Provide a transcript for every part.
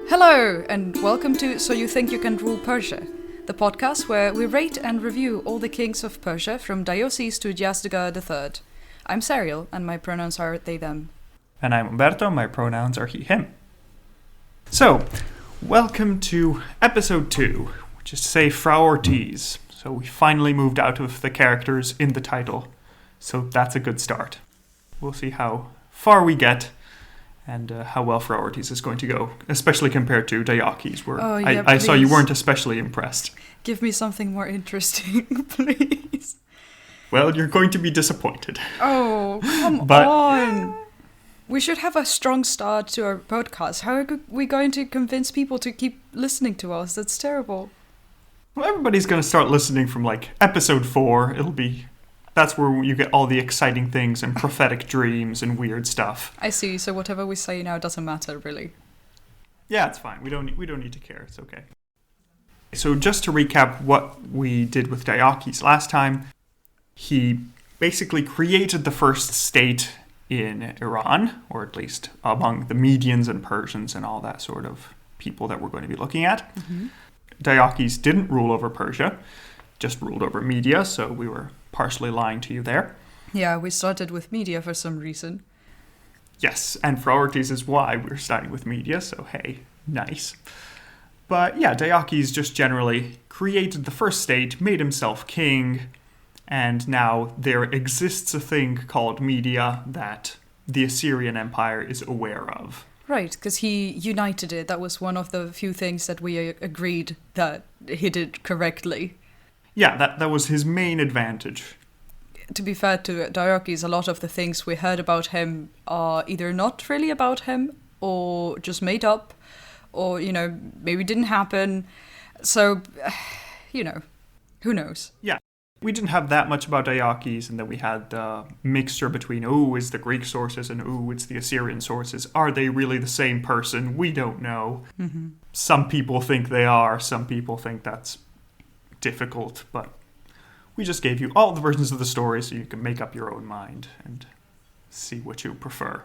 Hello, and welcome to So You Think You Can Rule Persia, the podcast where we rate and review all the kings of Persia from Deioces to Yazdega III. I'm Serial, and my pronouns are they, them. And I'm Umberto, my pronouns are he, him. So, welcome to episode 2, which is to say Phraortes. So we finally moved out of the characters in the title, so that's a good start. We'll see how far we get and how well Phraortes is going to go, especially compared to Deioces, where I saw you weren't especially impressed. Give me something more interesting, please. Well, you're going to be disappointed. Oh, come on. We should have a strong start to our podcast. How are we going to convince people to keep listening to us? That's terrible. Well, everybody's going to start listening from, episode 4. That's where you get all the exciting things and prophetic dreams and weird stuff. I see. So whatever we say now doesn't matter, really. Yeah, it's fine. We don't need to care. It's okay. So just to recap what we did with Deioces last time, he basically created the first state in Iran, or at least among the Medians and Persians and all that sort of people that we're going to be looking at. Mm-hmm. Deioces didn't rule over Persia, just ruled over Media, so we were partially lying to you there. Yeah, we started with Media for some reason. Yes, and Phraortes is why we're starting with Media, so hey, nice. But yeah, Deioces just generally created the first state, made himself king, and now there exists a thing called Media that the Assyrian Empire is aware of. Right, because he united it. That was one of the few things that we agreed that he did correctly. Yeah, that was his main advantage. To be fair to Deioces, a lot of the things we heard about him are either not really about him or just made up or, maybe didn't happen. So, who knows? Yeah, we didn't have that much about Deioces, and then we had the mixture between, it's the Greek sources and, it's the Assyrian sources. Are they really the same person? We don't know. Mm-hmm. Some people think they are. Some people think that's difficult, but we just gave you all the versions of the story so you can make up your own mind and see what you prefer.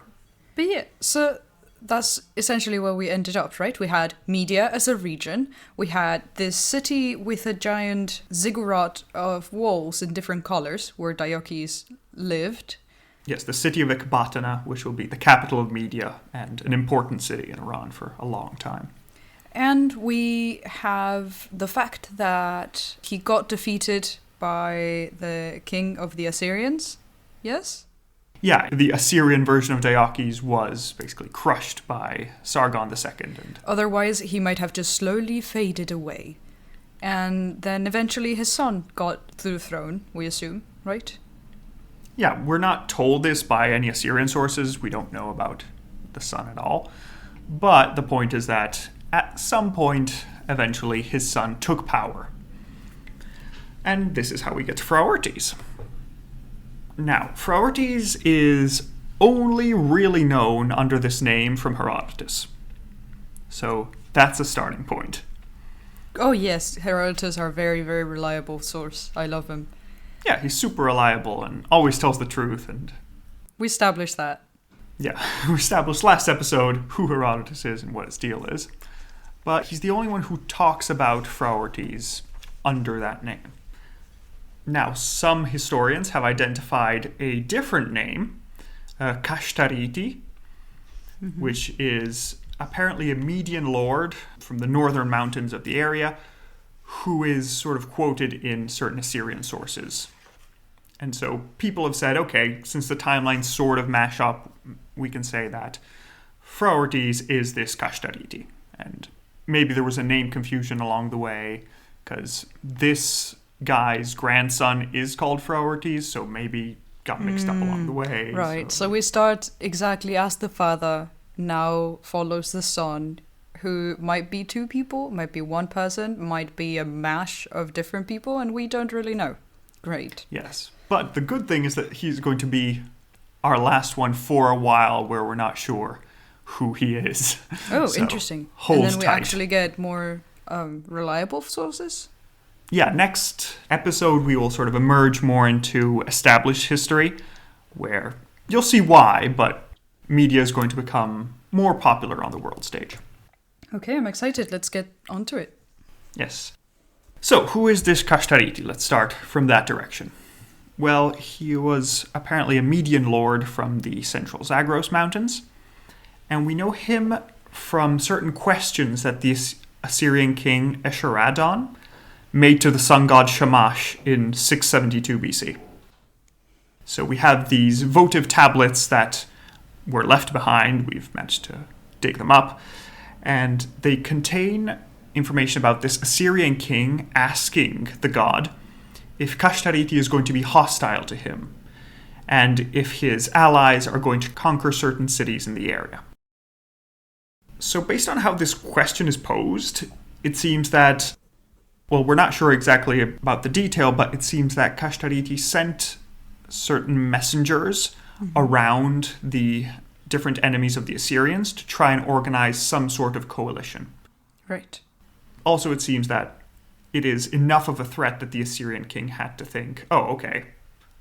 But yeah, so that's essentially where we ended up, right? We had Media as a region. We had this city with a giant ziggurat of walls in different colors where Deioces lived. Yes, the city of Ecbatana, which will be the capital of Media and an important city in Iran for a long time. And we have the fact that he got defeated by the king of the Assyrians, yes? Yeah, the Assyrian version of Deioces was basically crushed by Sargon II. And otherwise, he might have just slowly faded away. And then eventually his son got to the throne, we assume, right? Yeah, we're not told this by any Assyrian sources. We don't know about the son at all. But the point is that at some point, eventually, his son took power. And this is how we get to Phraortes. Now, Phraortes is only really known under this name from Herodotus. So that's a starting point. Oh yes, Herodotus are a very, very reliable source. I love him. Yeah, he's super reliable and always tells the truth. And we established that. Yeah, we established last episode who Herodotus is and what his deal is. But he's the only one who talks about Phraortes under that name. Now, some historians have identified a different name, Kashtariti, mm-hmm. which is apparently a Median lord from the northern mountains of the area, who is sort of quoted in certain Assyrian sources. And so people have said, okay, since the timelines sort of mash up, we can say that Phraortes is this Kashtariti. And maybe there was a name confusion along the way, because this guy's grandson is called Phraortes, so maybe got mixed up along the way. Right, so we start exactly as the father now follows the son, who might be two people, might be one person, might be a mash of different people, and we don't really know. Great. Yes, but the good thing is that he's going to be our last one for a while where we're not sure who he is. Oh, so, interesting. And then we actually get more reliable sources? Yeah, next episode we will sort of emerge more into established history, where you'll see why, but Media is going to become more popular on the world stage. Okay, I'm excited. Let's get onto it. Yes. So, who is this Kashtariti? Let's start from that direction. Well, he was apparently a Median lord from the central Zagros Mountains, and we know him from certain questions that the Assyrian king Esarhaddon made to the sun god Shamash in 672 BC. So we have these votive tablets that were left behind. We've managed to dig them up, and they contain information about this Assyrian king asking the god if Kashtariti is going to be hostile to him, and if his allies are going to conquer certain cities in the area. So based on how this question is posed, it seems that, well, we're not sure exactly about the detail, but it seems that Kashtariti sent certain messengers around the different enemies of the Assyrians to try and organize some sort of coalition. Right. Also, it seems that it is enough of a threat that the Assyrian king had to think, oh, okay,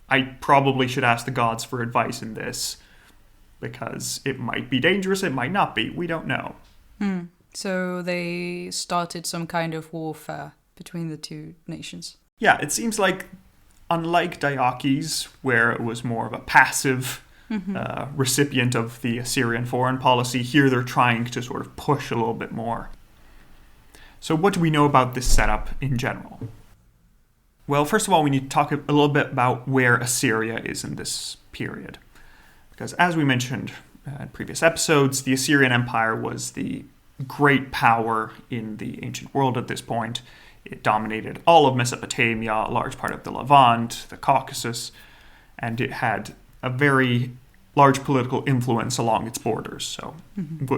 I probably should ask the gods for advice in this, because it might be dangerous, it might not be, we don't know. So they started some kind of warfare between the two nations. Yeah, it seems like, unlike Diocles, where it was more of a passive recipient of the Assyrian foreign policy, here they're trying to sort of push a little bit more. So what do we know about this setup in general? Well, first of all, we need to talk a little bit about where Assyria is in this period. Because as we mentioned in previous episodes, the Assyrian Empire was the great power in the ancient world at this point. It dominated all of Mesopotamia, a large part of the Levant, the Caucasus, and it had a very large political influence along its borders. So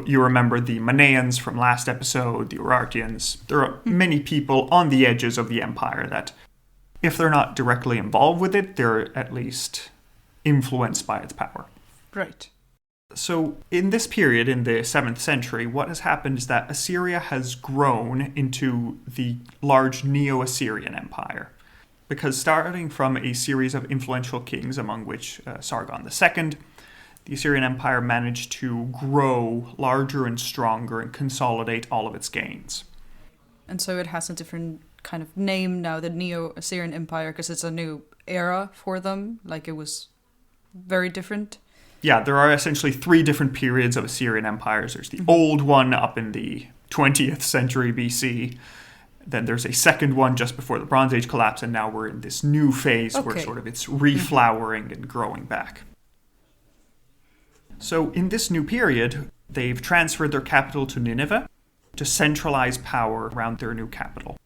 you remember the Manaeans from last episode, the Urartians. There are many people on the edges of the empire that, if they're not directly involved with it, they're at least influenced by its power. Right. So in this period, in the 7th century, what has happened is that Assyria has grown into the large Neo-Assyrian Empire. Because starting from a series of influential kings, among which Sargon II, the Assyrian Empire managed to grow larger and stronger and consolidate all of its gains. And so it has a different kind of name now, the Neo-Assyrian Empire, because it's a new era for them. Like, it was very different. Yeah, there are essentially 3 different periods of Assyrian empires. There's the old one up in the 20th century BC. Then there's a second one just before the Bronze Age collapse, and now we're in this new phase where sort of it's reflowering and growing back. So in this new period, they've transferred their capital to Nineveh to centralize power around their new capital.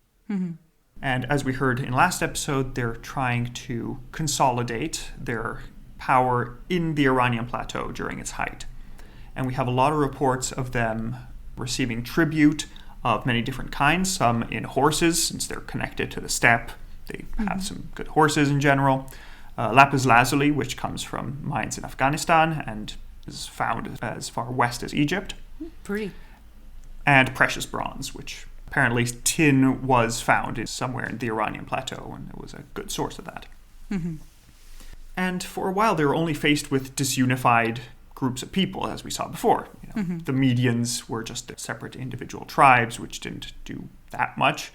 And as we heard in last episode, they're trying to consolidate their power in the Iranian plateau during its height. And we have a lot of reports of them receiving tribute of many different kinds, some in horses, since they're connected to the steppe. They have some good horses in general. Lapis lazuli, which comes from mines in Afghanistan and is found as far west as Egypt. Pretty. And precious bronze, which apparently tin was found somewhere in the Iranian plateau, and it was a good source of that. And for a while, they were only faced with disunified groups of people, as we saw before. The Medians were just separate individual tribes, which didn't do that much.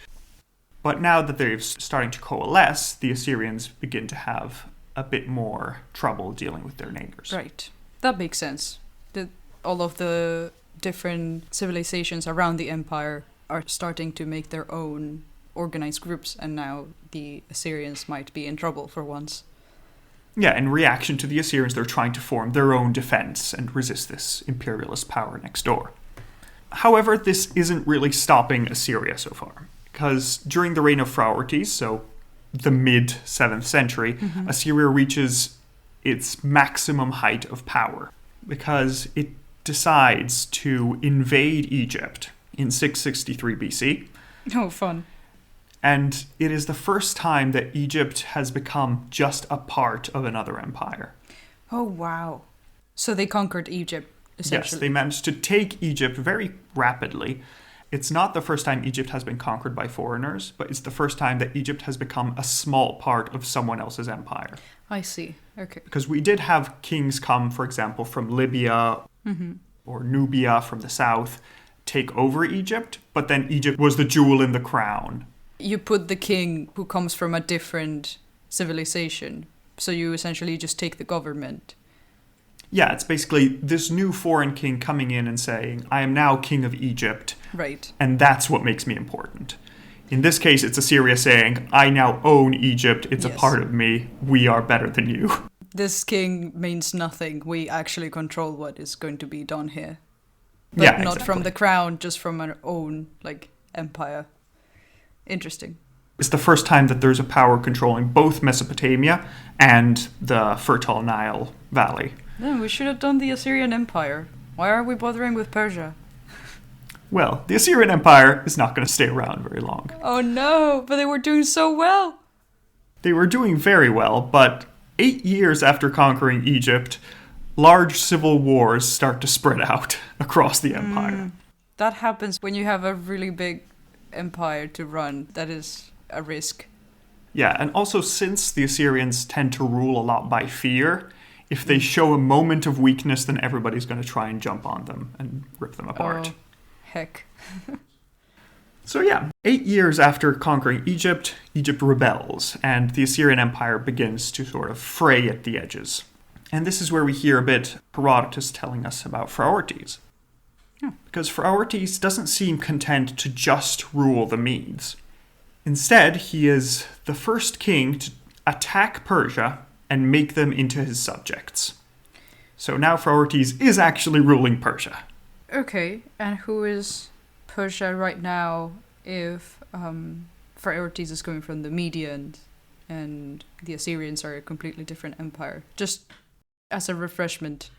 But now that they're starting to coalesce, the Assyrians begin to have a bit more trouble dealing with their neighbors. Right. That makes sense. All of the different civilizations around the empire are starting to make their own organized groups, and now the Assyrians might be in trouble for once. Yeah, in reaction to the Assyrians, they're trying to form their own defense and resist this imperialist power next door. However, this isn't really stopping Assyria so far, because during the reign of Phraortes, so the mid-7th century, Assyria reaches its maximum height of power, because it decides to invade Egypt in 663 BC. Oh, fun. And it is the first time that Egypt has become just a part of another empire. Oh, wow. So they conquered Egypt, essentially. Yes, they managed to take Egypt very rapidly. It's not the first time Egypt has been conquered by foreigners, but it's the first time that Egypt has become a small part of someone else's empire. I see. Okay. Because we did have kings come, for example, from Libya or Nubia from the south, take over Egypt, but then Egypt was the jewel in the crown. You put the king who comes from a different civilization, so you essentially just take the government. Yeah, it's basically this new foreign king coming in and saying, I am now king of Egypt. Right. And that's what makes me important. In this case, it's Assyria saying, I now own Egypt. It's a part of me. We are better than you. This king means nothing. We actually control what is going to be done here. But not from the crown, just from our own, empire. Interesting. It's the first time that there's a power controlling both Mesopotamia and the fertile Nile Valley. Yeah, we should have done the Assyrian Empire. Why are we bothering with Persia? Well, the Assyrian Empire is not going to stay around very long. Oh no, but they were doing so well. They were doing very well, but 8 years after conquering Egypt, large civil wars start to spread out across the empire. That happens when you have a really big empire to run. That is a risk. Yeah, and also since the Assyrians tend to rule a lot by fear, if they show a moment of weakness, then everybody's going to try and jump on them and rip them apart. Oh, heck. So yeah, 8 years after conquering Egypt, Egypt rebels, and the Assyrian Empire begins to sort of fray at the edges. And this is where we hear a bit Herodotus telling us about Phraortes. Because Phraortes doesn't seem content to just rule the Medes. Instead, he is the first king to attack Persia and make them into his subjects. So now Phraortes is actually ruling Persia. Okay, and who is Persia right now if Phraortes is coming from the Medians and the Assyrians are a completely different empire? Just as a refreshment.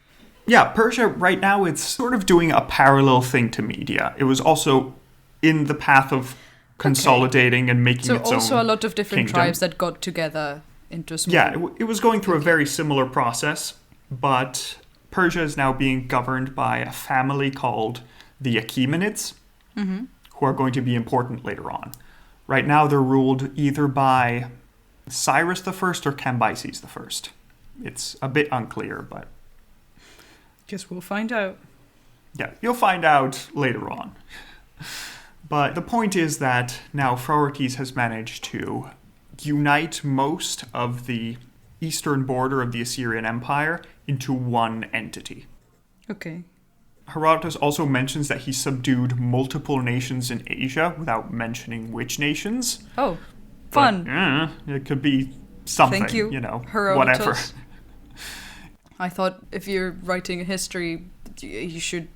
Yeah, Persia right now, it's sort of doing a parallel thing to Media. It was also in the path of consolidating and making its own. So also a lot of different kingdom. tribes that got together into a small... Yeah, it was going through a very similar process, but Persia is now being governed by a family called the Achaemenids, who are going to be important later on. Right now, they're ruled either by Cyrus the First or Cambyses the First. It's a bit unclear, but... Guess we'll find out. Yeah, you'll find out later on. But the point is that now Phraortes has managed to unite most of the eastern border of the Assyrian Empire into one entity. Okay. Herodotus also mentions that he subdued multiple nations in Asia without mentioning which nations. Oh, fun. But, it could be something, Thank you, Herodotus. whatever. I thought if you're writing a history, you should,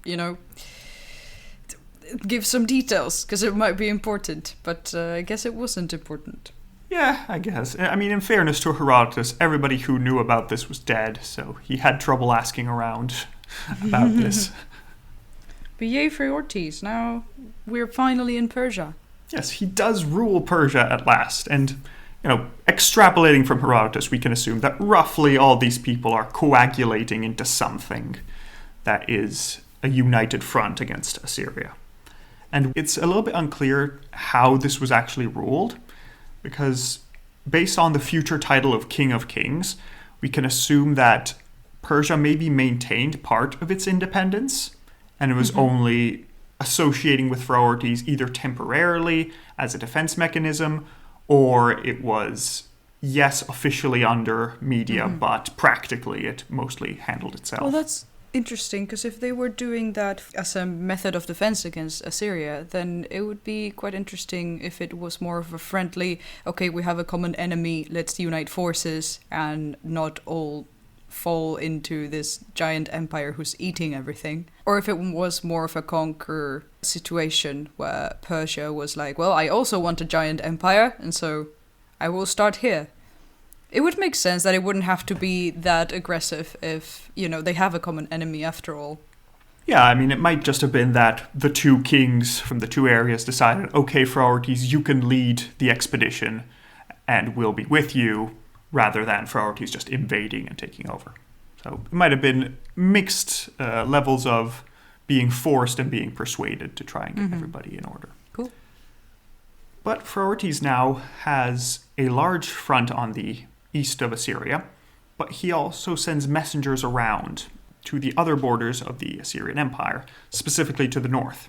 give some details, because it might be important. But I guess it wasn't important. Yeah, I guess. I mean, in fairness to Herodotus, everybody who knew about this was dead, so he had trouble asking around about this. But yay, Phraortes, now we're finally in Persia. Yes, he does rule Persia at last, and, extrapolating from Herodotus, we can assume that roughly all these people are coagulating into something that is a united front against Assyria. And it's a little bit unclear how this was actually ruled, because based on the future title of King of Kings, we can assume that Persia maybe maintained part of its independence, and it was only associating with Phraortes either temporarily as a defense mechanism, or it was, yes, officially under Media, but practically it mostly handled itself. Well, that's interesting, because if they were doing that as a method of defense against Assyria, then it would be quite interesting if it was more of a friendly, okay, we have a common enemy, let's unite forces and not all fall into this giant empire who's eating everything. Or if it was more of a conquer situation where Persia was like, well, I also want a giant empire, and so I will start here. It would make sense that it wouldn't have to be that aggressive if, they have a common enemy after all. Yeah, I mean, it might just have been that the two kings from the two areas decided, okay, Phraortes, you can lead the expedition and we'll be with you, rather than Phraortes just invading and taking over. So it might have been mixed levels of being forced and being persuaded to try and get everybody in order. Cool. But Phraortes now has a large front on the east of Assyria, but he also sends messengers around to the other borders of the Assyrian Empire, specifically to the north.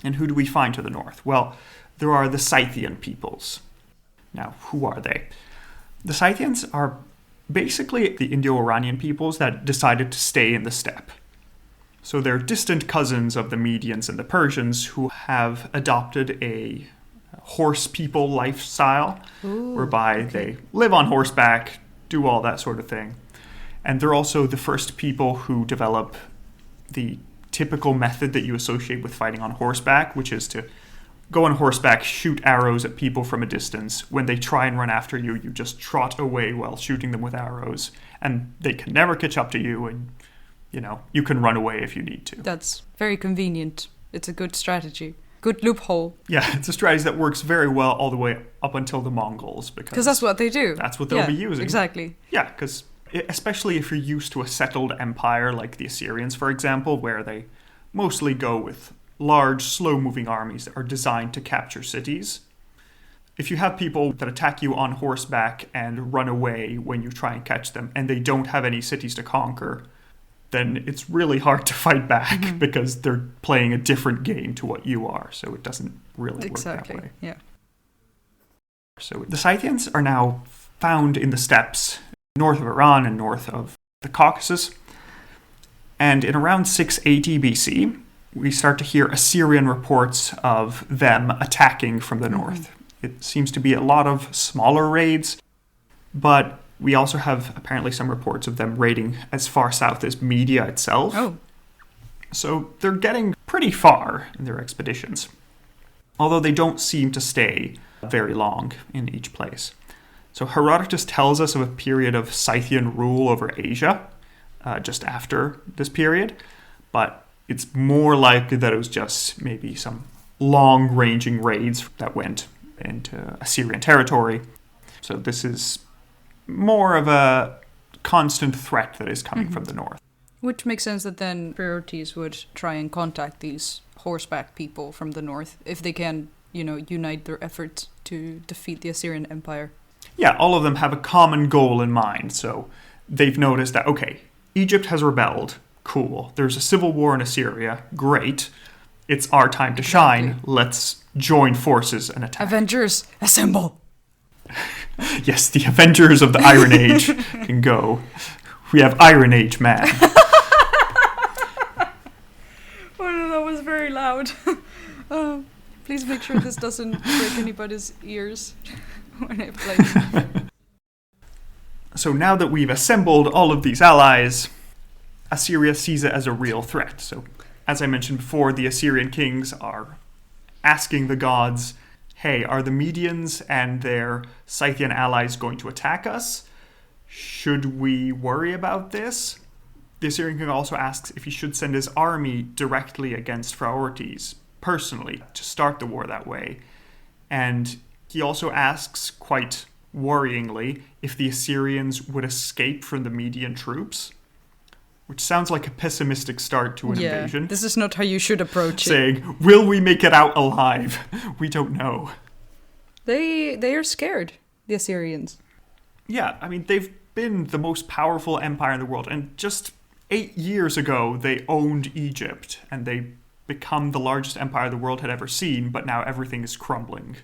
And who do we find to the north? Well, there are the Scythian peoples. Now, who are they? The Scythians are basically the Indo-Iranian peoples that decided to stay in the steppe. So they're distant cousins of the Medians and the Persians who have adopted a horse people lifestyle, whereby they live on horseback, do all that sort of thing. And they're also the first people who develop the typical method that you associate with fighting on horseback, which is to go on horseback, shoot arrows at people from a distance. When they try and run after you, you just trot away while shooting them with arrows. And they can never catch up to you, and, you can run away if you need to. That's very convenient. It's a good strategy. Good loophole. Yeah, it's a strategy that works very well all the way up until the Mongols. Because that's what they do. That's what they'll be using. Exactly. Yeah, because especially if you're used to a settled empire like the Assyrians, for example, where they mostly go with large, slow-moving armies that are designed to capture cities. If you have people that attack you on horseback and run away when you try and catch them, and they don't have any cities to conquer, then it's really hard to fight back because they're playing a different game to what you are. So it doesn't really work that way. Yeah. So the Scythians are now found in the steppes north of Iran and north of the Caucasus. And in around 680 BC, we start to hear Assyrian reports of them attacking from the north. It seems to be a lot of smaller raids, but we also have apparently some reports of them raiding as far south as Media itself. Oh. So they're getting pretty far in their expeditions, although they don't seem to stay very long in each place. So Herodotus tells us of a period of Scythian rule over Asia, just after this period, but it's more likely that it was just maybe some long-ranging raids that went into Assyrian territory. So this is more of a constant threat that is coming from the north. Which makes sense that then Phraortes would try and contact these horseback people from the north if they can, unite their efforts to defeat the Assyrian Empire. Yeah, all of them have a common goal in mind. So they've noticed that, okay, Egypt has rebelled. Cool. There's a civil war in Assyria. Great. It's our time to shine. Let's join forces and attack. Avengers, assemble! Yes, the Avengers of the Iron Age can go. We have Iron Age man. Oh no, that was very loud. Please make sure this doesn't break anybody's ears when I play. So now that we've assembled all of these allies, Assyria sees it as a real threat. So, as I mentioned before, the Assyrian kings are asking the gods, hey, are the Medians and their Scythian allies going to attack us? Should we worry about this? The Assyrian king also asks if he should send his army directly against Phraortes, personally, to start the war that way. And he also asks, quite worryingly, if the Assyrians would escape from the Median troops, which sounds like a pessimistic start to an invasion. This is not how you should approach it. Saying, will we make it out alive? We don't know. They are scared, the Assyrians. Yeah, I mean, they've been the most powerful empire in the world, and just 8 years ago, they owned Egypt, and they become the largest empire the world had ever seen, but now everything is crumbling,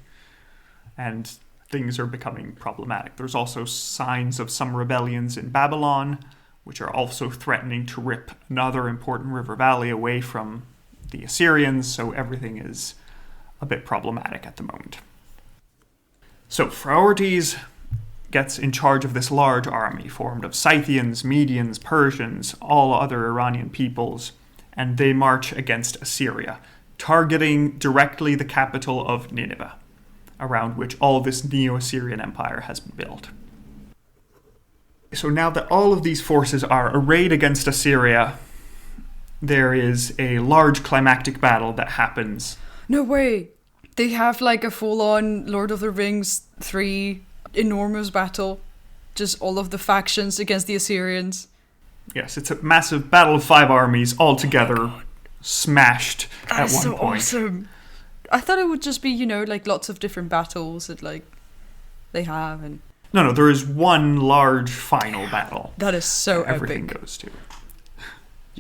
and things are becoming problematic. There's also signs of some rebellions in Babylon, which are also threatening to rip another important river valley away from the Assyrians, so everything is a bit problematic at the moment. So Phraortes gets in charge of this large army formed of Scythians, Medians, Persians, all other Iranian peoples, and they march against Assyria, targeting directly the capital of Nineveh, around which all this Neo-Assyrian empire has been built. So now that all of these forces are arrayed against Assyria, there is a large climactic battle that happens. No way! They have like a full-on Lord of the Rings 3 enormous battle. Just all of the factions against the Assyrians. Yes, it's a massive battle of 5 armies all together, smashed at one so point. Awesome. I thought it would just be, like lots of different battles that they have and... No, there is one large final battle. That is so everything epic. Goes to.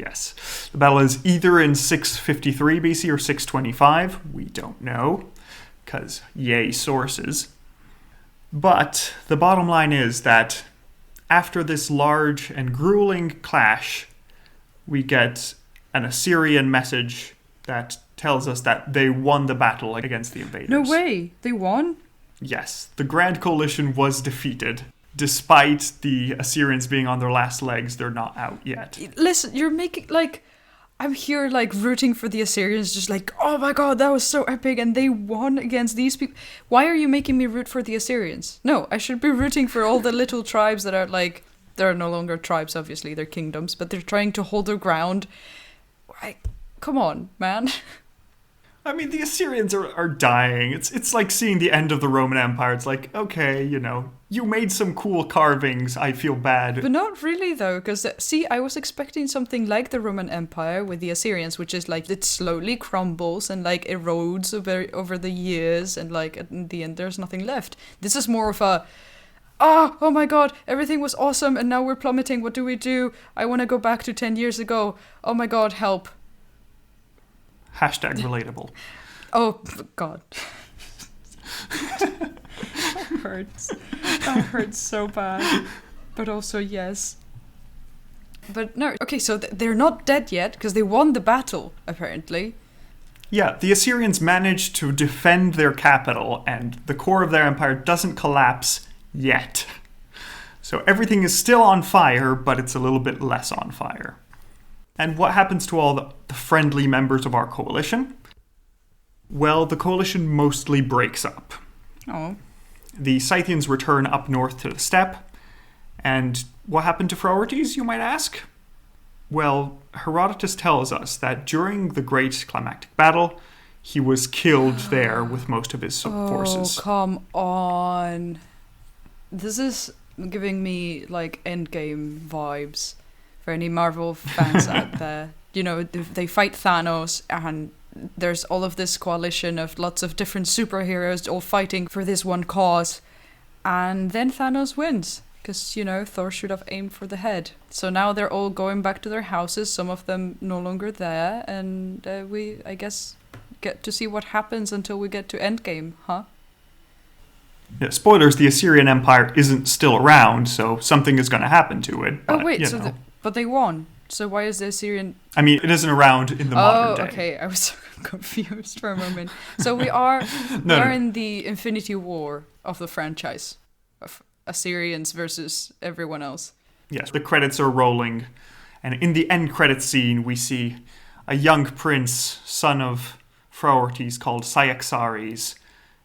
Yes. The battle is either in 653 BC or 625. We don't know, because yay sources. But the bottom line is that after this large and grueling clash, we get an Assyrian message that tells us that they won the battle against the invaders. No way! They won? Yes. The Grand Coalition was defeated. Despite the Assyrians being on their last legs, they're not out yet. Listen, you're making, like... I'm here, like, rooting for the Assyrians, just like, oh my god, that was so epic, and they won against these people. Why are you making me root for the Assyrians? No, I should be rooting for all the little tribes that are, like... They're no longer tribes, obviously, they're kingdoms, but they're trying to hold their ground. Come on, man. I mean, the Assyrians are dying. It's like seeing the end of the Roman Empire. It's like, okay, you made some cool carvings. I feel bad. But not really, though, because, see, I was expecting something like the Roman Empire with the Assyrians, which is like it slowly crumbles and like erodes over the years, and like in the end, there's nothing left. This is more of a, oh my god, everything was awesome, and now we're plummeting. What do we do? I want to go back to 10 years ago. Oh my god, help. Hashtag relatable. Oh, God. That hurts. That hurts so bad. But also, yes. But no, okay, so they're not dead yet, because they won the battle, apparently. Yeah, the Assyrians managed to defend their capital, and the core of their empire doesn't collapse yet. So everything is still on fire, but it's a little bit less on fire. And what happens to all the friendly members of our coalition? Well, the coalition mostly breaks up. Oh. The Scythians return up north to the steppe. And what happened to Phraortes, you might ask? Well, Herodotus tells us that during the great climactic battle, he was killed there with most of his forces. Oh, come on. This is giving me, like, Endgame vibes. For any Marvel fans out there. They fight Thanos, and there's all of this coalition of lots of different superheroes all fighting for this one cause. And then Thanos wins, because, Thor should have aimed for the head. So now they're all going back to their houses, some of them no longer there, and we, I guess, get to see what happens until we get to Endgame, huh? Yeah, spoilers, the Assyrian Empire isn't still around, so something is going to happen to it. But, oh, wait, but they won. So why is the Assyrian... I mean, it isn't around in the modern day. Oh, okay. I was so confused for a moment. So we are in the Infinity War of the franchise. Of Assyrians versus everyone else. Yes, the credits are rolling. And in the end credits scene, we see a young prince, son of Phraortes, called Cyaxares.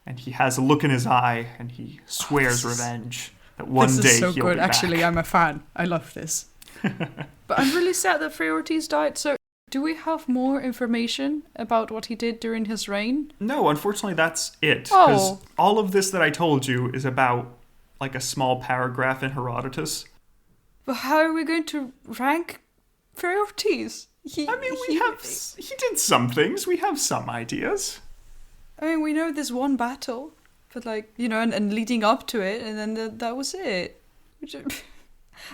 And he has a look in his eye, and he swears revenge. That one day he'll be back. This is so good. Actually, I'm a fan. I love this. But I'm really sad that Phraortes died. So, do we have more information about what he did during his reign? No, unfortunately, that's it. Because all of this that I told you is about, like, a small paragraph in Herodotus. But how are we going to rank Phraortes? He did some things. We have some ideas. I mean, we know this one battle, but and leading up to it, and then that was it.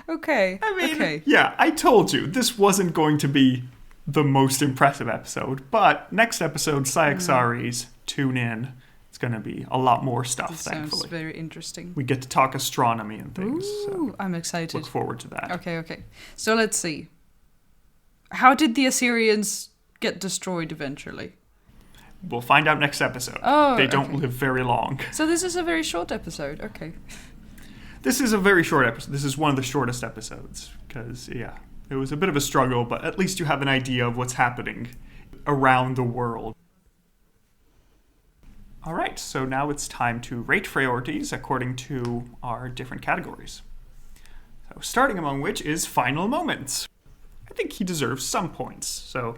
Okay. I mean, okay. Yeah, I told you, this wasn't going to be the most impressive episode, but next episode, Cyaxares, tune in. It's going to be a lot more stuff, this thankfully. Sounds very interesting. We get to talk astronomy and things. Ooh, so I'm excited. Look forward to that. Okay. So let's see. How did the Assyrians get destroyed eventually? We'll find out next episode. Oh, they don't live very long. So this is a very short episode. Okay. This is a very short episode. This is one of the shortest episodes because, yeah, it was a bit of a struggle, but at least you have an idea of what's happening around the world. All right, so now it's time to rate Phraortes according to our different categories. So starting among which is final moments. I think he deserves some points. So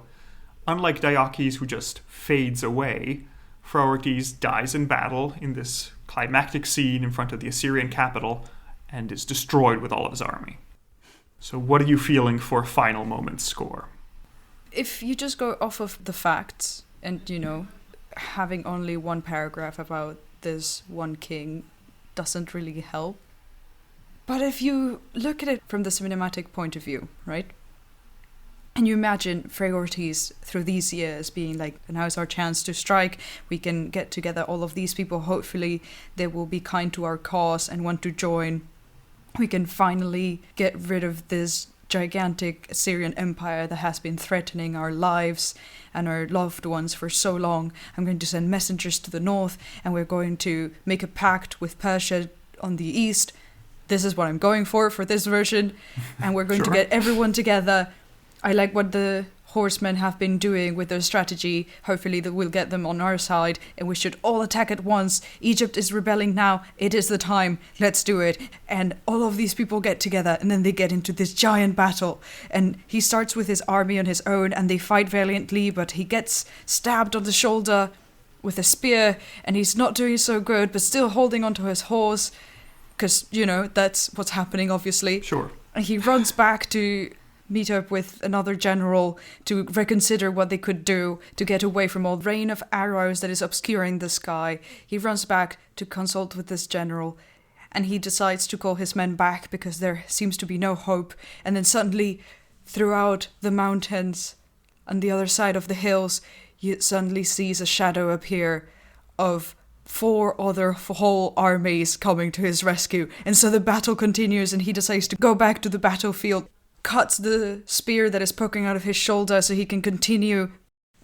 unlike Diocles, who just fades away, Phraortes dies in battle in this climactic scene in front of the Assyrian capital and is destroyed with all of his army. So what are you feeling for final moments score? If you just go off of the facts and, having only one paragraph about this one king doesn't really help. But if you look at it from the cinematic point of view, right? And you imagine Phraortes through these years being like, now's our chance to strike. We can get together all of these people. Hopefully they will be kind to our cause and want to join. We can finally get rid of this gigantic Assyrian empire that has been threatening our lives and our loved ones for so long. I'm going to send messengers to the north, and we're going to make a pact with Persia on the east. This is what I'm going for this version. And we're going to get everyone together. I like what the horsemen have been doing with their strategy. Hopefully that will get them on our side, and we should all attack at once. Egypt is rebelling now. It is the time. Let's do it. And all of these people get together, and then they get into this giant battle. And he starts with his army on his own, and they fight valiantly, but he gets stabbed on the shoulder with a spear, and he's not doing so good, but still holding onto his horse, because, that's what's happening, obviously. Sure. And he runs back to meet up with another general to reconsider what they could do to get away from all the rain of arrows that is obscuring the sky. He runs back to consult with this general, and he decides to call his men back because there seems to be no hope. And then suddenly, throughout the mountains on the other side of the hills, you suddenly sees a shadow appear of 4 other whole armies coming to his rescue. And so the battle continues, and he decides to go back to the battlefield, cuts the spear that is poking out of his shoulder so he can continue,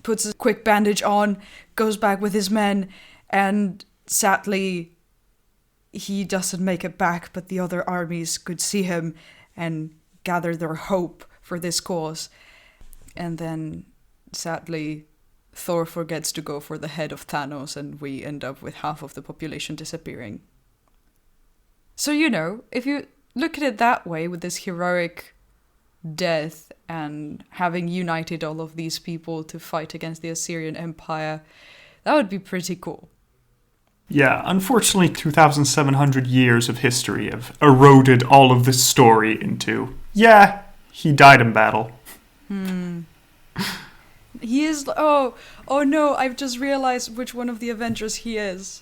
puts a quick bandage on, goes back with his men, and sadly, he doesn't make it back, but the other armies could see him and gather their hope for this cause. And then, sadly, Thor forgets to go for the head of Thanos, and we end up with half of the population disappearing. So, if you look at it that way, with this heroic death and having united all of these people to fight against the Assyrian Empire, that would be pretty cool. Yeah, unfortunately 2,700 years of history have eroded all of this story into, he died in battle. He is, oh no, I've just realized which one of the Avengers he is.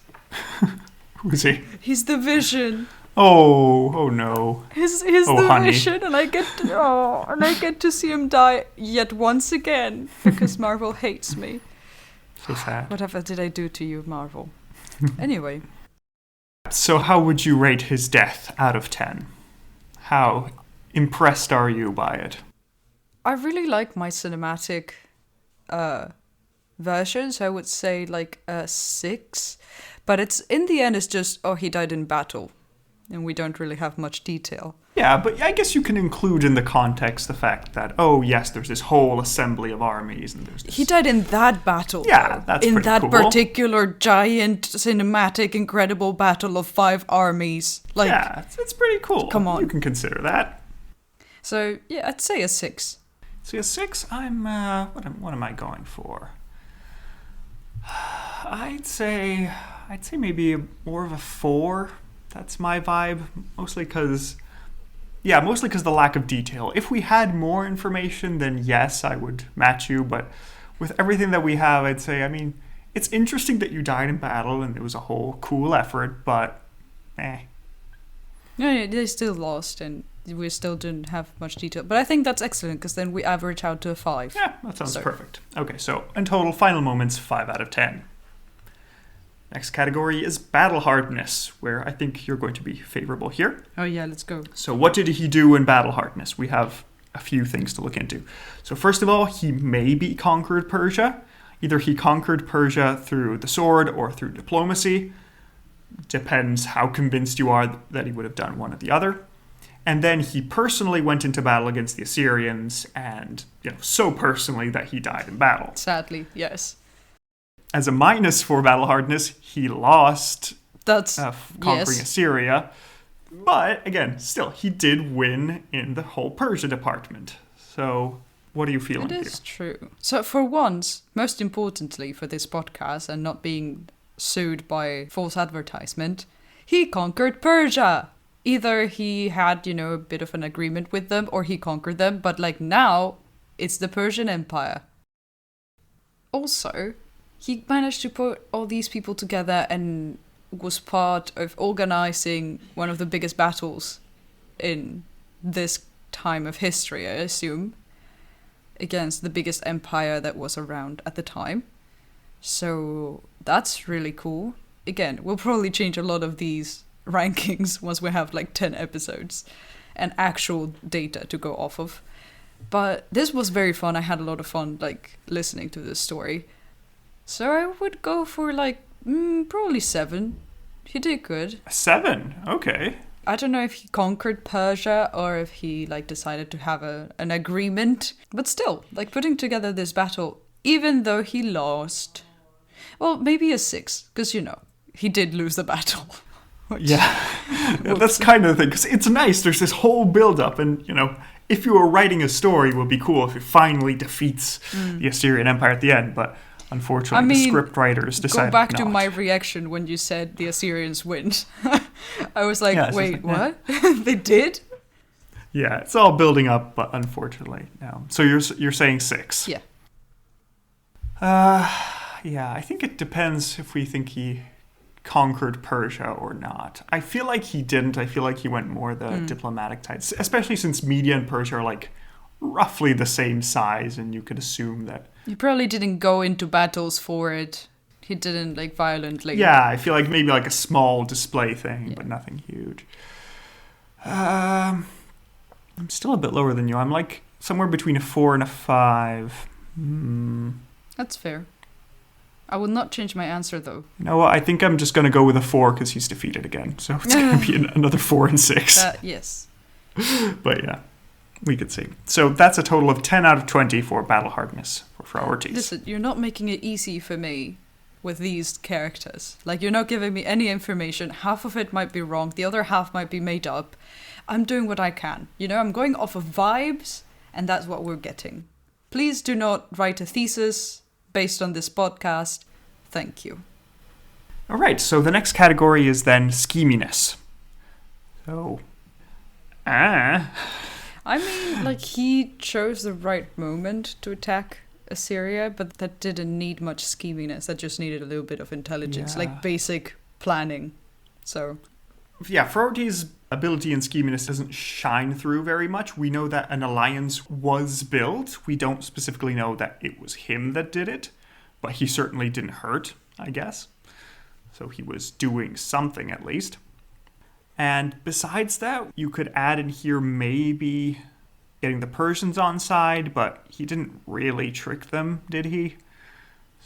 Who is he? He's the Vision. Oh no. He's the honey. Vision, and I get to see him die yet once again because Marvel hates me. So sad. Whatever did I do to you, Marvel? Anyway. So how would you rate his death out of 10? How impressed are you by it? I really like my cinematic versions. I would say like a 6. But it's in the end, it's just, he died in battle. And we don't really have much detail. Yeah, but I guess you can include in the context the fact that, yes, there's this whole assembly of armies, and there's this... He died in that battle. Yeah, that's in pretty that cool. particular giant, cinematic, incredible battle of 5 armies. Like, yeah, it's pretty cool. Come on. You can consider that. So, yeah, I'd say a 6. So a 6, I'm, what am I going for? I'd say maybe more of a 4. That's my vibe, mostly because the lack of detail. If we had more information, then yes, I would match you, but with everything that we have, I'd say, it's interesting that you died in battle and it was a whole cool effort, but No, they still lost, and we still didn't have much detail. But I think that's excellent, because then we average out to a 5. Yeah, that sounds perfect. Okay, so in total, final moments, 5 out of 10. Next category is battle hardness, where I think you're going to be favorable here. Oh yeah, let's go. So what did he do in battle hardness? We have a few things to look into. So first of all, he maybe conquered Persia. Either he conquered Persia through the sword or through diplomacy. Depends how convinced you are that he would have done one or the other. And then he personally went into battle against the Assyrians, and so personally that he died in battle. Sadly, yes. As a minus for battle hardness, he lost conquering yes. Assyria. But again, still, he did win in the whole Persia department. So what are you feeling here? It is true. So for once, most importantly for this podcast and not being sued by false advertisement, he conquered Persia. Either he had, a bit of an agreement with them, or he conquered them. But now, it's the Persian Empire. Also, he managed to put all these people together and was part of organizing one of the biggest battles in this time of history, I assume. against the biggest empire that was around at the time. So that's really cool. Again, we'll probably change a lot of these rankings once we have like 10 episodes and actual data to go off of. But this was very fun. I had a lot of fun like listening to this story. So I would go for like probably 7. He did good. 7? Okay. I don't know if he conquered Persia or if he like decided to have an agreement. But still, like putting together this battle, even though he lost, well, maybe a 6, because he did lose the battle. Yeah, that's kind of the thing, because it's nice. There's this whole build-up, and, if you were writing a story, it would be cool if it finally defeats the Assyrian Empire at the end, but unfortunately, the script writers decided go back not. to my reaction when you said the Assyrians win. I was like, yeah, wait, what? They did? Yeah, it's all building up, but unfortunately, no. So you're saying 6? Yeah. Yeah, I think it depends if we think he conquered Persia or not. I feel like he didn't. I feel like he went more the diplomatic side, especially since Media and Persia are like roughly the same size, and you could assume that he probably didn't go into battles for it. He didn't like violently. Yeah, I feel like maybe like a small display thing, but nothing huge. I'm still a bit lower than you. I'm like somewhere between a 4 and a 5. That's fair. I will not change my answer, though. You know what? I think I'm just going to go with a 4 because he's defeated again. So it's going to be another 4 and 6. Yes. But yeah, we could see. So that's a total of 10 out of 20 for battle hardness for Phraortes. Listen, you're not making it easy for me with these characters. Like, you're not giving me any information. Half of it might be wrong. The other half might be made up. I'm doing what I can. I'm going off of vibes, and that's what we're getting. Please do not write a thesis based on this podcast. Thank you. All right, so the next category is then scheminess. So, I mean, like, he chose the right moment to attack Assyria, but that didn't need much scheminess. That just needed a little bit of intelligence, like basic planning. So, yeah, Phraortes' ability in scheminess doesn't shine through very much. We know that an alliance was built. We don't specifically know that it was him that did it, but he certainly didn't hurt, I guess. So he was doing something at least. And besides that, you could add in here maybe getting the Persians on side, but he didn't really trick them, did he?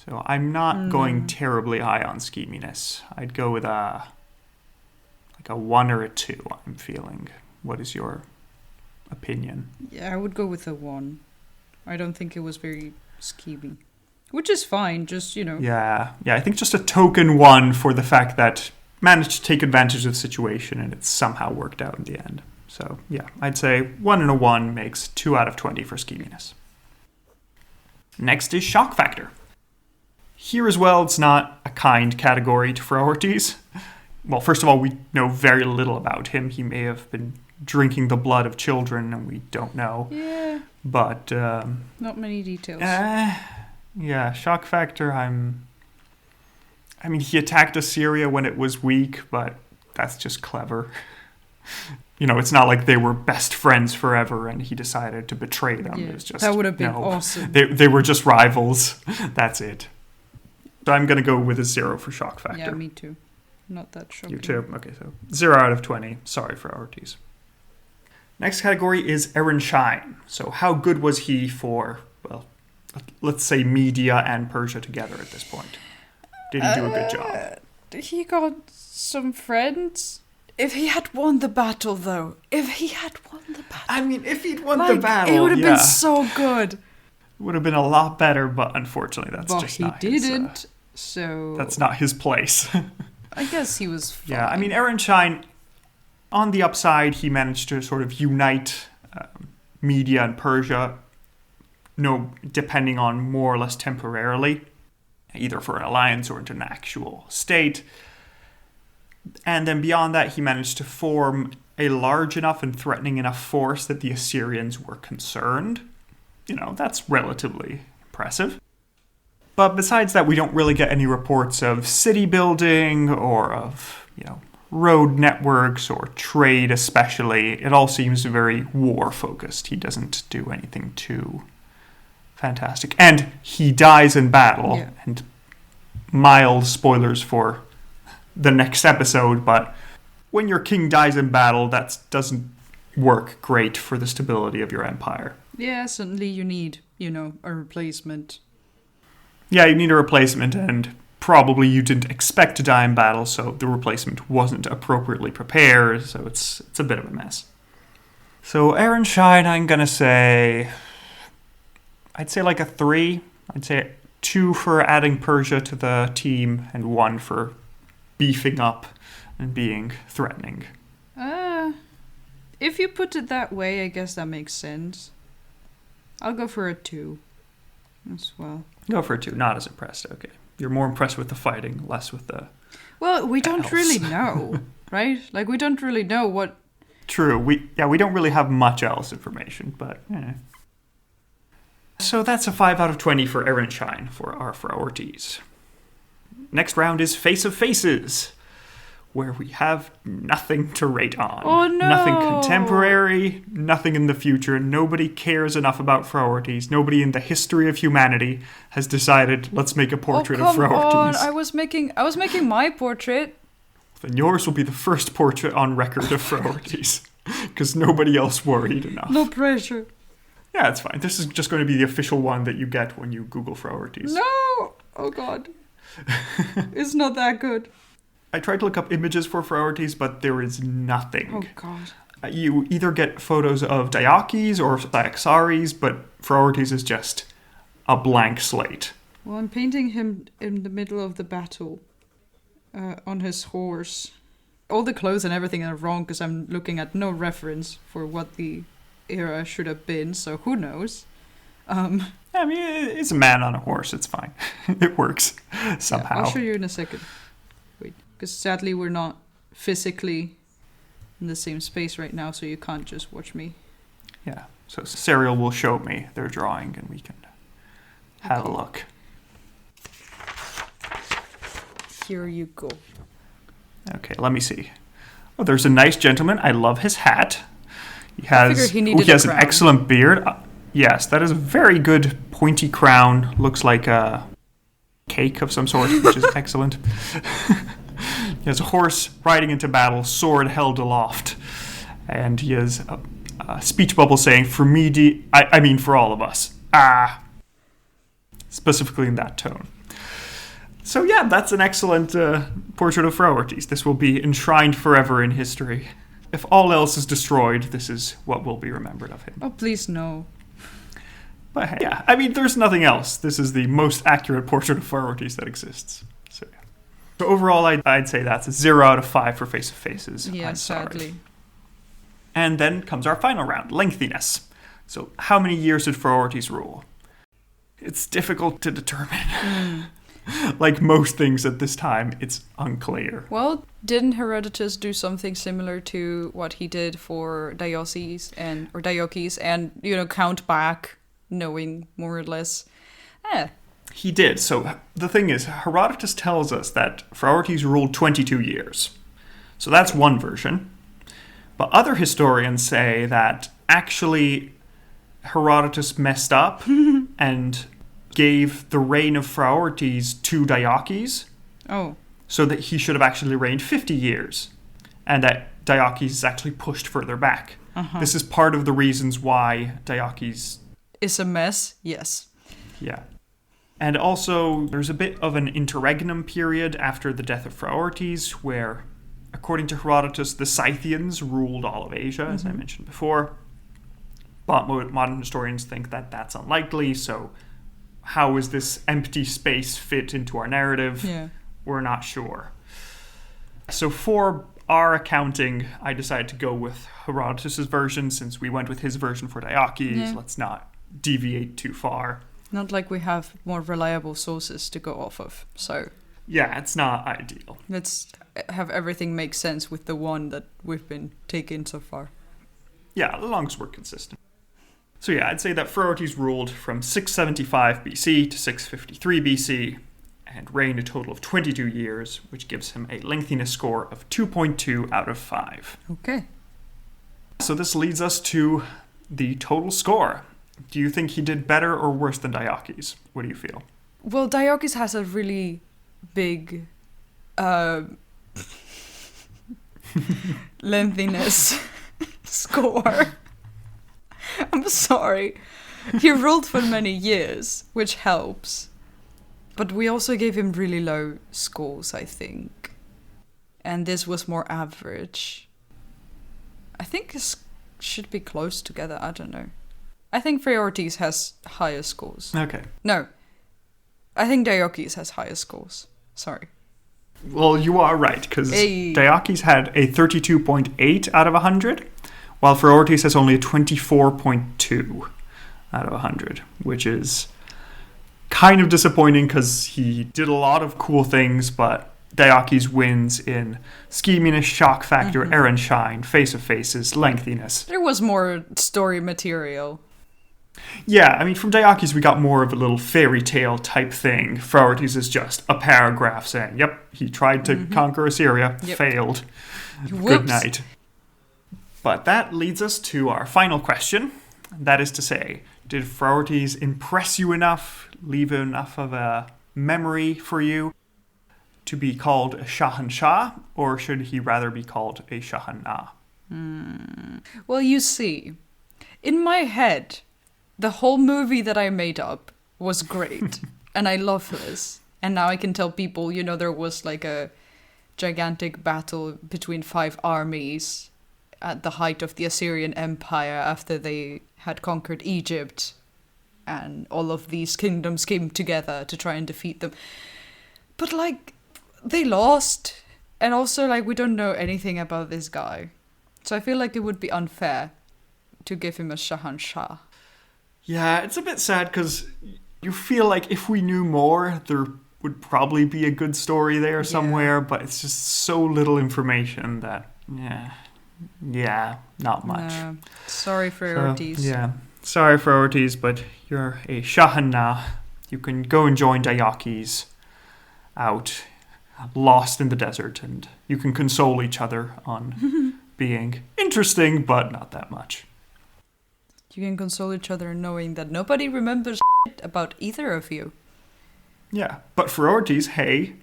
So I'm not going terribly high on scheminess. I'd go with a 1 or a 2, I'm feeling. What is your opinion? Yeah, I would go with a 1. I don't think it was very schemy. Which is fine, just, Yeah, I think just a token 1 for the fact that managed to take advantage of the situation and it somehow worked out in the end. So, yeah, I'd say 1 and a 1 makes 2 out of 20 for scheminess. Next is shock factor. Here as well, it's not a kind category to Phraortes. Well, first of all, we know very little about him. He may have been drinking the blood of children, and we don't know. Yeah. But not many details. Yeah, shock factor. I mean, he attacked Assyria when it was weak, but that's just clever. It's not like they were best friends forever, and he decided to betray them. Yeah, it was just, that would have been awesome. They were just rivals. That's it. So I'm going to go with a 0 for shock factor. Yeah, me too. Not that shocking. You too? Okay, so 0 out of 20. Sorry for Phraortes. Next category is Ehrenschein. So how good was he for, well, let's say Media and Persia together at this point? Did he do a good job? He got some friends. If he had won the battle, though. If he had won the battle. I mean, if he'd won the battle, it would have been so good. It would have been a lot better, but unfortunately that's just not his... But he didn't, so... That's not his place. I guess he was fine. Yeah, I mean, Ehrenschein, on the upside, he managed to sort of unite Media and Persia, depending on more or less temporarily, either for an alliance or into an actual state. And then beyond that, he managed to form a large enough and threatening enough force that the Assyrians were concerned. That's relatively impressive. But besides that, we don't really get any reports of city building or of, road networks or trade especially. It all seems very war-focused. He doesn't do anything too fantastic. And he dies in battle. Yeah. And mild spoilers for the next episode, but when your king dies in battle, that doesn't work great for the stability of your empire. Yeah, suddenly you need, a replacement. Yeah, you need a replacement, and probably you didn't expect to die in battle, so the replacement wasn't appropriately prepared, so it's a bit of a mess. So Ehrenstein, I'm going to say... I'd say like a 3. I'd say 2 for adding Persia to the team, and 1 for beefing up and being threatening. If you put it that way, I guess that makes sense. I'll go for a 2 as well. Go for a 2. Not as impressed. Okay. You're more impressed with the fighting, less with the... Well, we don't else. really know, right? Like, we don't really know what... True. We don't really have much else information, but... So that's a 5 out of 20 for Ehrenstein for our Phraortes. Next round is Face of Faces, where we have nothing to rate on. Oh, no! Nothing contemporary, nothing in the future. Nobody cares enough about Phraortes. Nobody in the history of humanity has decided, let's make a portrait of Phraortes. On. I was making my portrait. Then yours will be the first portrait on record of Phraortes, because nobody else worried enough. No pressure. Yeah, it's fine. This is just going to be the official one that you get when you Google Phraortes. No! Oh, God. It's not that good. I tried to look up images for Phraortes, but there is nothing. Oh, God. You either get photos of Diakes or Cyaxares, but Phraortes is just a blank slate. Well, I'm painting him in the middle of the battle on his horse. All the clothes and everything are wrong because I'm looking at no reference for what the era should have been, so who knows? I mean, it's a man on a horse. It's fine. It works somehow. Yeah, I'll show you in a second. Wait, because sadly we're not physically in the same space right now, so you can't just watch me. Yeah, so Serial will show me their drawing and we can have a look. Here you go. Okay, let me see. Oh, there's a nice gentleman. I love his hat. He has an excellent beard. Yes, that is a very good pointy crown. Looks like a cake of some sort, which is excellent. He has a horse riding into battle, sword held aloft. And he has a speech bubble saying, for me, I mean for all of us. Specifically in that tone. So yeah, that's an excellent portrait of Phraortes. This will be enshrined forever in history. If all else is destroyed, this is what will be remembered of him. Oh, please no. But yeah, I mean, there's nothing else. This is the most accurate portrait of Phraortes that exists. So, yeah. So overall, I'd say that's a 0 out of 5 for Face of Faces. Yeah, sadly. And then comes our final round, lengthiness. So how many years did Phraortes rule? It's difficult to determine. Like most things at this time, it's unclear. Well, didn't Herodotus do something similar to what he did for Diocles and count back, knowing more or less? He did. So the thing is, Herodotus tells us that Phraortes ruled 22 years. So that's one version. But other historians say that actually Herodotus messed up and gave the reign of Phraortes to Diakes. Oh. So that he should have actually reigned 50 years. And that Diakes is actually pushed further back. Uh-huh. This is part of the reasons why Diakes is a mess, yes. Yeah. And also, there's a bit of an interregnum period after the death of Phraortes, where, according to Herodotus, the Scythians ruled all of Asia, as I mentioned before. But modern historians think that that's unlikely, so how is this empty space fit into our narrative? Yeah. We're not sure. So for our accounting, I decided to go with Herodotus' version, since we went with his version for Diakes. Yeah. Let's not deviate too far. Not like we have more reliable sources to go off of, so... Yeah, it's not ideal. Let's have everything make sense with the one that we've been taking so far. Yeah, as long as we're consistent. So yeah, I'd say that Phraortes ruled from 675 BC to 653 BC and reigned a total of 22 years, which gives him a lengthiness score of 2.2 out of 5. Okay. So this leads us to the total score. Do you think he did better or worse than Diakes? What do you feel? Well, Diakes has a really big lengthiness score. I'm sorry. He ruled for many years, which helps. But we also gave him really low scores, I think. And this was more average. I think it should be close together. I don't know. I think Phraortes has higher scores. Okay. No. I think Diakes has higher scores. Sorry. Well, you are right, because Diakes had a 32.8 out of 100, while Phraortes has only a 24.2 out of 100, which is kind of disappointing because he did a lot of cool things, but Diakes wins in scheminess, shock factor, errand shine, face of faces, lengthiness. There was more story material. Yeah, I mean, from Diakes we got more of a little fairy tale type thing. Phraortes is just a paragraph saying, yep, he tried to conquer Assyria, failed. Whoops. Good night. But that leads us to our final question. That is to say, did Phraortes impress you enough, leave enough of a memory for you to be called a Shahanshah, or should he rather be called a Shahanah? Well, you see, in my head, the whole movie that I made up was great. And I love this. And now I can tell people, there was like a gigantic battle between 5 armies at the height of the Assyrian Empire after they had conquered Egypt. And all of these kingdoms came together to try and defeat them. But they lost. And also we don't know anything about this guy. So I feel like it would be unfair to give him a Shahanshah. Yeah, it's a bit sad because you feel like if we knew more, there would probably be a good story there somewhere, but it's just so little information that, not much. No. Sorry, Phraortes. Sorry, Phraortes, but you're a Shahanah. You can go and join Diakes out, lost in the desert, and you can console each other on being interesting, but not that much. You can console each other knowing that nobody remembers about either of you. Yeah, but Phraortes, hey,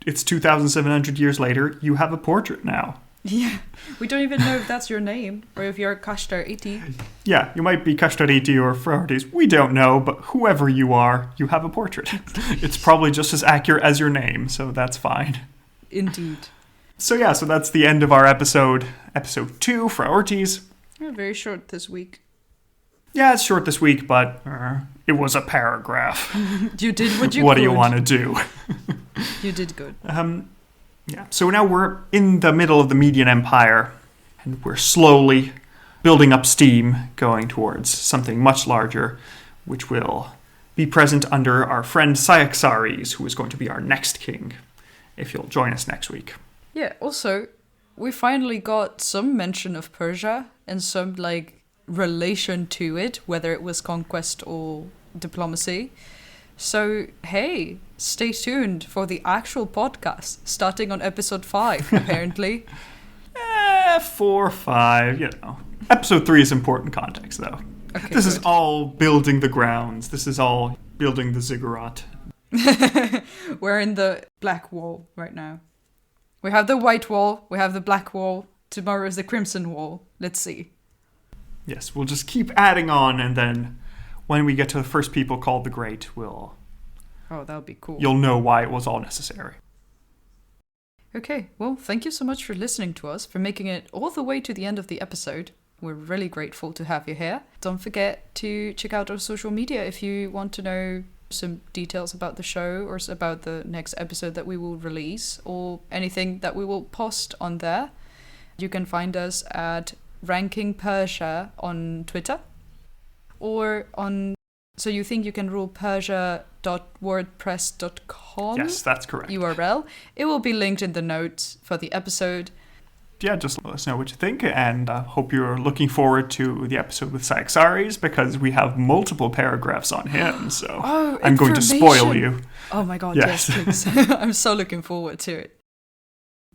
it's 2,700 years later, you have a portrait now. Yeah, we don't even know if that's your name, or if you're Kashtar Iti. Yeah, you might be Kashtar Iti or Phraortes, we don't know, but whoever you are, you have a portrait. It's probably just as accurate as your name, so that's fine. Indeed. So that's the end of our episode 2, Phraortes. Very short this week. Yeah, it's short this week, but it was a paragraph. You did what you What could. do you want to do? You did good. So now we're in the middle of the Median Empire, and we're slowly building up steam, going towards something much larger, which will be present under our friend Cyaxares, who is going to be our next king, if you'll join us next week. Yeah, also, we finally got some mention of Persia, and some, relation to it, whether it was conquest or diplomacy. So, hey, stay tuned for the actual podcast, starting on episode 5, apparently. 4, 5, Episode 3 is important context, though. Okay, this is all building the grounds. This is all building the ziggurat. We're in the black wall right now. We have the white wall, we have the black wall. Tomorrow is the crimson wall. Let's see. Yes, we'll just keep adding on, and then when we get to the first people called the Great, Oh, that would be cool. You'll know why it was all necessary. Okay, well, thank you so much for listening to us, for making it all the way to the end of the episode. We're really grateful to have you here. Don't forget to check out our social media if you want to know some details about the show or about the next episode that we will release, or anything that we will post on there. You can find us at Ranking Persia on Twitter, or on So You Think You Can Rule Persia.wordpress.com. Yes, that's correct. URL. It will be linked in the notes for the episode. Yeah, just let us know what you think, and hope you're looking forward to the episode with Cyaxares, because we have multiple paragraphs on him, so I'm going to spoil you. Oh my god, yes please. I'm so looking forward to it.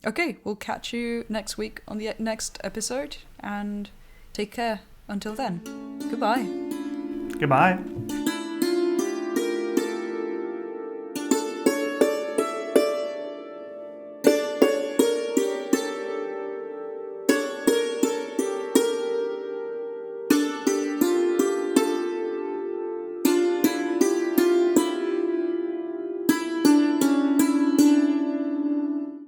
Okay, we'll catch you next week on the next episode, and take care until then. Goodbye. Goodbye.